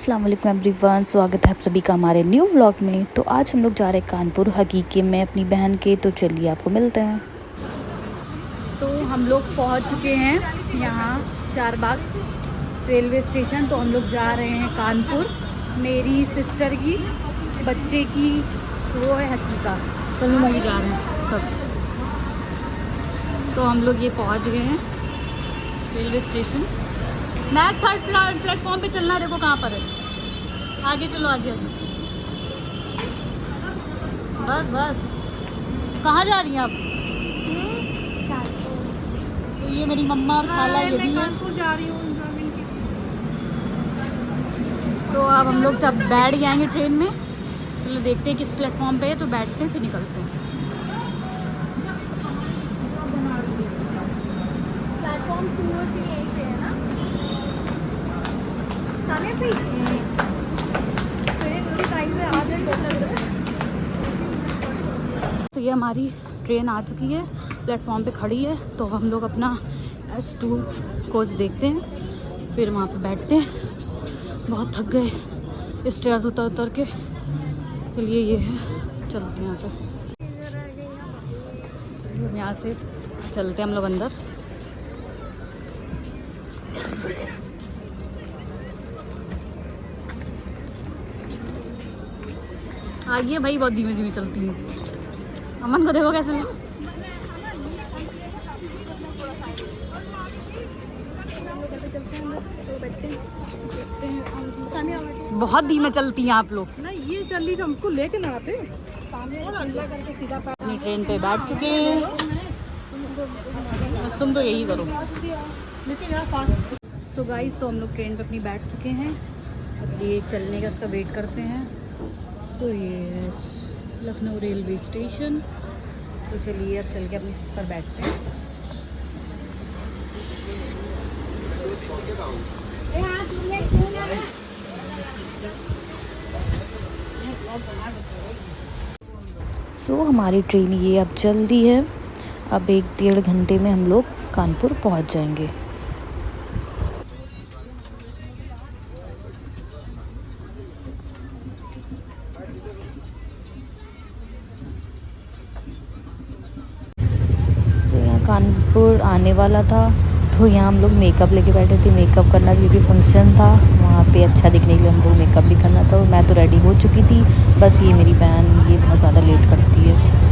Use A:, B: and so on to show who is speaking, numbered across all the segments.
A: अस्सलाम वालेकुम एवरीवन, स्वागत है आप सभी का हमारे न्यू व्लॉग में। तो आज हम लोग जा रहे हैं कानपुर हकीकी में अपनी बहन के। तो चलिए आपको मिलते हैं।
B: तो हम लोग पहुंच चुके हैं यहाँ चारबाग रेलवे स्टेशन। तो हम लोग जा रहे हैं कानपुर, मेरी सिस्टर की बच्चे की वो है हकीका, तो हम वहीं जा रहे हैं सब। तो हम लोग ये पहुंच गए हैं रेलवे स्टेशन। मैं थर्ड प्लेटफॉर्म पे चलना, देखो कहाँ पर है। आगे चलो, आगे आगे। बस बस, कहाँ जा रही हैं आप? तो ये मेरी मम्मा और खाला ये भी है।
C: जा रही हूँ।
B: तो अब हम लोग जब बैठ जाएंगे ट्रेन में, चलो देखते हैं किस प्लेटफॉर्म पे है, तो बैठते हैं फिर निकलते हैं। प्लेटफॉर्म 2 यहीं पे है ना? सामने पे तो ये हमारी ट्रेन आ चुकी है, प्लेटफॉर्म पे खड़ी है। तो हम लोग अपना S2 कोच देखते हैं, फिर वहाँ पे बैठते हैं। बहुत थक गए स्टेयर्स उतर उतर के लिए। ये है, चलते हैं यहाँ से। चलिए यहाँ से चलते हैं हम लोग अंदर। आइए भाई, बहुत धीमे धीमे चलती हूँ। अमन को देखो कैसे, बहुत धीमे चलती हैं आप लोग।
C: नहीं, ये जल्दी हमको लेके ना आते करके सीधा
B: अपनी ट्रेन पे बैठ चुके हैं, बस तुम तो यही करो।
C: लेकिन यार फास्ट।
B: तो गाइस, तो हम लोग ट्रेन पे अपनी बैठ चुके हैं। अब ये चलने का उसका वेट करते हैं। तो ये है लखनऊ रेलवे स्टेशन। तो चलिए अब चल के अपनी सीट पर बैठते हैं।
A: हमारी ट्रेन ये अब जल्दी है। अब 1-1.5 घंटे में हम लोग कानपुर पहुंच जाएंगे। यहाँ कानपुर आने वाला था, तो यहाँ हम लोग मेकअप लेके बैठे थे। मेकअप करना था क्योंकि फंक्शन था वहाँ पे, अच्छा दिखने के लिए हम लोग मेकअप भी करना था। मैं तो रेडी हो चुकी थी, बस ये मेरी बहन ये बहुत ज़्यादा लेट करती है।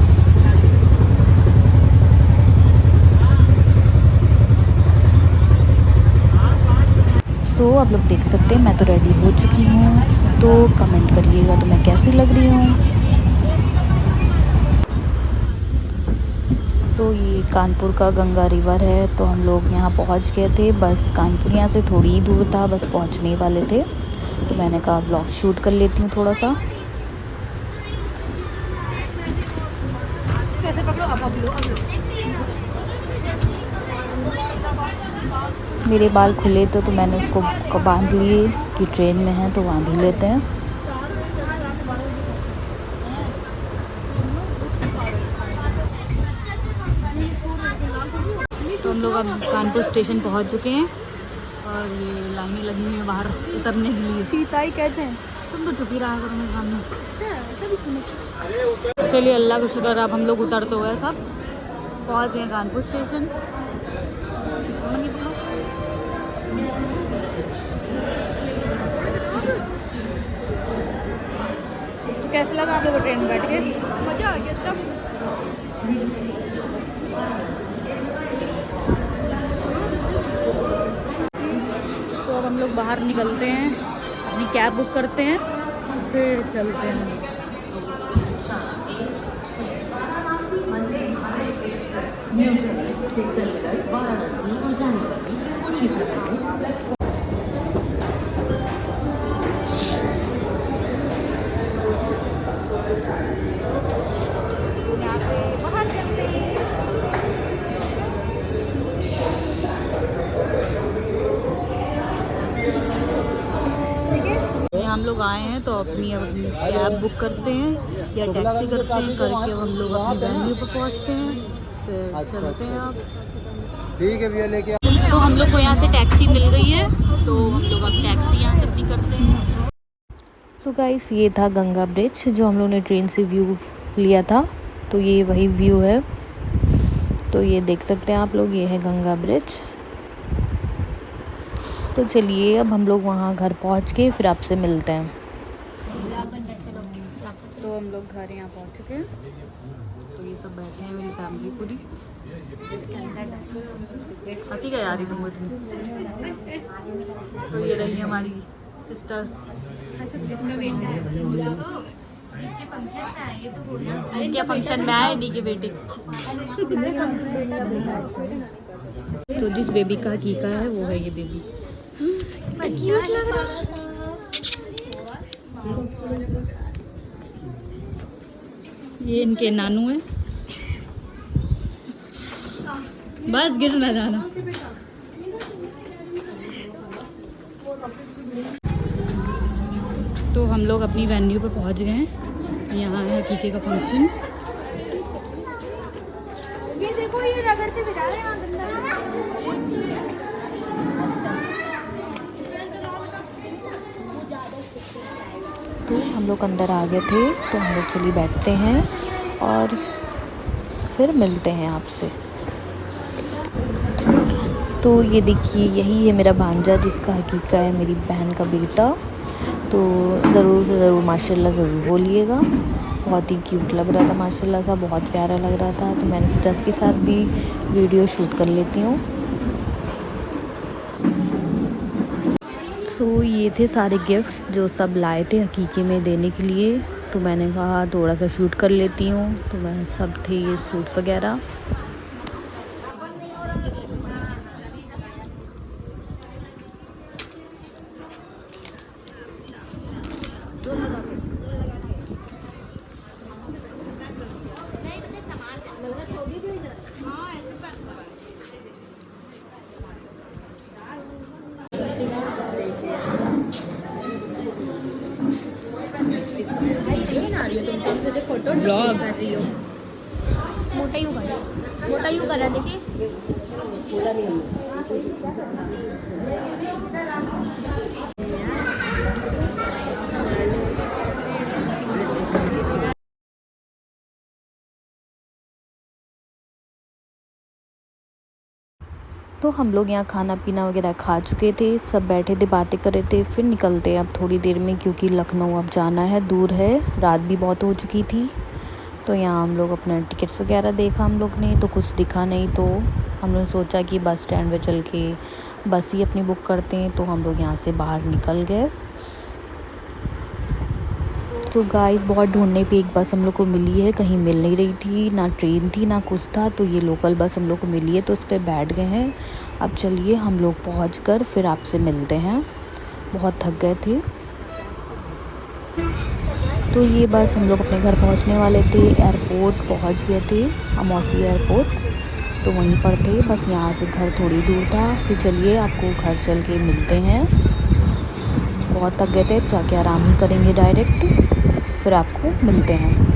A: आप लोग देख सकते हैं मैं तो रेडी हो चुकी हूँ। तो कमेंट करिएगा तो मैं कैसी लग रही हूँ। तो ये कानपुर का गंगा रिवर है। तो हम लोग यहाँ पहुँच गए थे। बस कानपुर यहाँ से थोड़ी ही दूर था, बस पहुँचने वाले थे। तो मैंने कहा व्लॉग शूट कर लेती हूँ थोड़ा सा। मेरे बाल खुले तो मैंने उसको बांध लिए कि ट्रेन में है तो बांध ही लेते हैं।
B: तो हम लोग अब कानपुर स्टेशन पहुंच चुके हैं और ये लाइनें लगी हुई हैं बाहर उतरने के लिए।
C: सीताई कहते हैं।
B: तुम तो चुप ही रहा करो मेरे सामने। चलिए, अल्लाह का शुक्र, अब हम लोग उतर तो गए, सब पहुंच गए कानपुर स्टेशन। तो कैसा लगा आप लोग ट्रेन में बैठ के?
C: मजा आ गया तब।
B: तो अब हम लोग बाहर निकलते हैं, अपनी कैब बुक करते हैं, फिर चलते हैं।
D: न्यू दिल्ली से चलकर वाराणसी को जाने वाली ऊंची सड़कें।
B: यहाँ से बाहर चलते हैं। हम लोग आए हैं तो अपनी कैब बुक करते हैं या टैक्सी करते हैं, करके हम लोग अपनी वेन्यू पर पहुंचते हैं, फिर चलते हैं। आप
C: ठीक है भैया, लेके
B: तो हम लोग को यहाँ से टैक्सी मिल गई है, तो हम लोग अब टैक्सी यहाँ से अपनी करते हैं।
A: सो गाइस ये था गंगा ब्रिज जो हम लोग ने ट्रेन से व्यू लिया था। तो ये वही व्यू है, तो ये देख सकते हैं आप लोग, ये है गंगा ब्रिज। तो चलिए अब हम लोग वहाँ घर पहुँच के फिर आपसे मिलते हैं।
B: तो हम लोग घर यहाँ पहुँच चुके हैं। तो ये सब बैठे हैं, मेरी फैमिली पूरी। हंसी क्या आ रही तुमको इतनी? तो ये रही हमारी सिस्टर। क्या फंक्शन में आए नी के बेटे। तो जिस बेबी का टीका है वो है ये बेबी। क्यूट लग रहा है। ये इनके नानू हैं। बस गिर ना जाना। तो हम लोग अपनी वेन्यू पे पहुंच गए हैं। यहाँ है कीके का फंक्शन। ये देखो, ये रगड़ से भिजा रहे हैं।
A: तो हम लोग अंदर आ गए थे, तो हम लोग चलिए बैठते हैं और फिर मिलते हैं आपसे। तो ये देखिए, यही है मेरा भांजा जिसका हकीका है मेरी बहन का बेटा। तो ज़रूर से ज़रूर माशाल्लाह ज़रूर बोलिएगा। बहुत ही क्यूट लग रहा था माशाल्लाह सा, बहुत प्यारा लग रहा था। तो मैंने सोचा इसके साथ भी वीडियो शूट कर लेती हूँ। सो ये थे सारे गिफ्ट्स जो सब लाए थे हकीके में देने के लिए। तो मैंने कहा थोड़ा सा शूट कर लेती हूँ। तो मैं सब थे ये सूट्स वगैरह।
B: ब्लॉग
E: मोटा यूं कर रहा देखिए।
A: तो हम लोग यहाँ खाना पीना वगैरह खा चुके थे, सब बैठे थे बातें कर रहे थे। फिर निकलते हैं अब थोड़ी देर में, क्योंकि लखनऊ अब जाना है, दूर है, रात भी बहुत हो चुकी थी। तो यहाँ हम लोग अपना टिकट्स वगैरह देखा हम लोग ने, तो कुछ दिखा नहीं। तो हम लोग सोचा कि बस स्टैंड पे चल के बस ही अपनी बुक करते हैं। तो हम लोग यहाँ से बाहर निकल गए। तो गाइस बहुत ढूंढने पे एक बस हम लोग को मिली है, कहीं मिल नहीं रही थी, ना ट्रेन थी ना कुछ था। तो ये लोकल बस हम लोग को मिली है, तो उस पर बैठ गए हैं। अब चलिए हम लोग पहुंचकर फिर आपसे मिलते हैं। बहुत थक गए थे। तो ये बस हम लोग अपने घर पहुंचने वाले थे, एयरपोर्ट पहुंच गए थे, अमौसी एयरपोर्ट। तो वहीं पर थे, बस यहाँ से घर थोड़ी दूर था। फिर चलिए आपको घर चल के मिलते हैं। बहुत थक गए थे, जाके आराम ही करेंगे डायरेक्ट, फिर आपको मिलते हैं।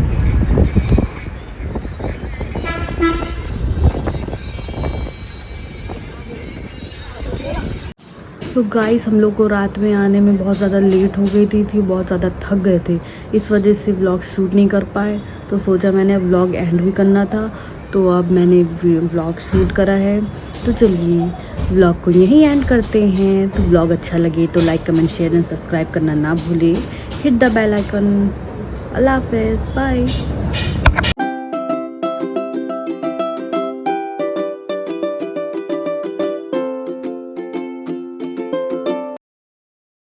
B: तो गाइस हम लोग को रात में आने में बहुत ज़्यादा लेट हो गई थी, बहुत ज़्यादा थक गए थे, इस वजह से व्लॉग शूट नहीं कर पाए। तो सोचा मैंने व्लॉग एंड भी करना था, तो अब मैंने व्लॉग शूट करा है। तो चलिए व्लॉग को यहीं एंड करते हैं। तो व्लॉग अच्छा लगे तो like comment share and subscribe करना ना भूलें। Hit the bell icon. अल्लाह हाफ़िज़, बाय।